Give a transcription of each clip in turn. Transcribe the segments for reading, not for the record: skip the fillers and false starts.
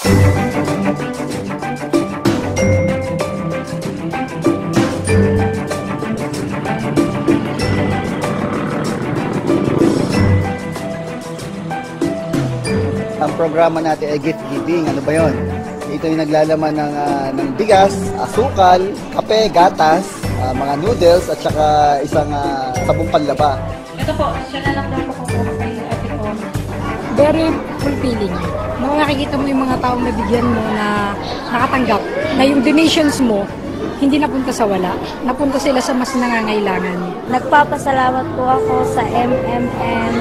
Ang programa natin ay gift giving. Ano ba yon? Ito yung naglalaman ng bigas, asukal, kape, gatas, mga noodles, at saka isang sabong panlaba. Ito po, siya na lang daw po kung kay Ate ko. Very fulfilling. Nung nakikita mo yung mga taong nabigyan mo na nakatanggap, na yung donations mo, hindi napunta sa wala. Napunta sila sa mas nangangailangan. Nagpapasalamat po ako sa MMN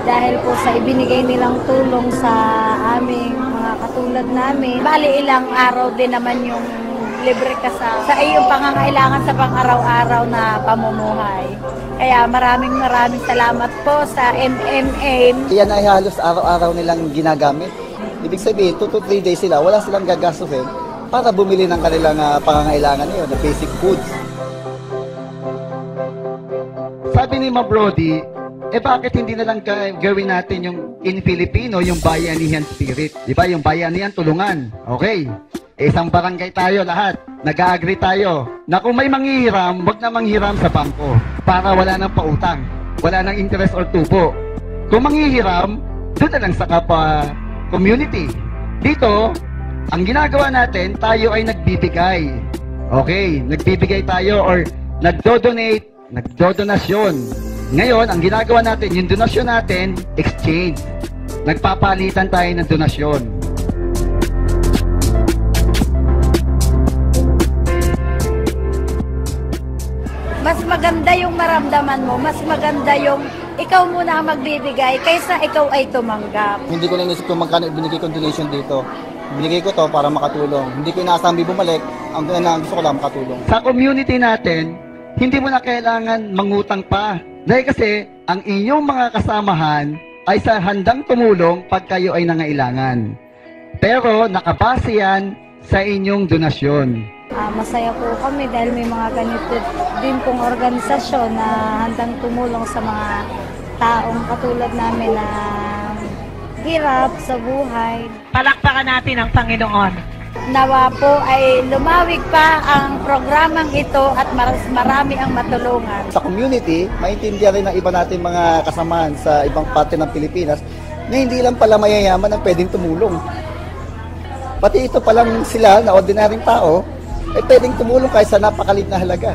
dahil po sa ibinigay nilang tulong sa aming mga katulad namin. Bali ilang araw din naman yung libre ka sa iyong pangangailangan sa pang-araw-araw na pamumuhay. Kaya maraming salamat po sa MMN. Yan ay halos araw-araw nilang ginagamit. Ibig sabihin, 2 to 3 days sila, wala silang gagastusin para bumili ng kanilang pangangailangan niyo, na basic foods. Sabi ni Ma Brody, bakit hindi na lang gawin natin yung in Filipino, yung bayanihan spirit? Di ba? Yung bayanihan tulungan. Okay. Isang barangay tayo lahat. Nag-agree tayo na kung may manghihiram, wag na manghiram sa bangko para wala nang pautang. Wala nang interest or tubo. Kung manghihiram, doon na lang sa kapwa community. Dito, ang ginagawa natin, tayo ay nagbibigay. Okay. Nagbibigay tayo or nagdodonate, nagdodonasyon. Ngayon, ang ginagawa natin, yung donasyon natin, exchange. Nagpapalitan tayo ng donasyon. Mas maganda yung maramdaman mo, mas maganda yung ikaw muna ang magbibigay kaysa ikaw ay tumanggap. Hindi ko na inisip kung magkano binigay kong donation dito. Binigay ko to para makatulong. Hindi ko inaasang bumalik. Ang gusto ko lang makatulong. Sa community natin, hindi mo na kailangan mangutang pa. Dahil kasi, ang inyong mga kasamahan ay sa handang tumulong pag kayo ay nangailangan. Pero nakabase yan sa inyong donasyon. Masaya po kami dahil may mga ganito din pong organisasyon na handang tumulong sa mga taong katulad namin na hirap sa buhay. Palakpakan natin ang Panginoon. Nawa po ay lumawig pa ang programang ito at marami ang matulungan. Sa community, maintindihan rin ng iba natin mga kasamahan sa ibang parte ng Pilipinas na hindi lang pala mayayaman ang pwedeng tumulong. Pati ito palang sila na ordinaryong tao, ay pwedeng tumulong kahit sa napakalit na halaga.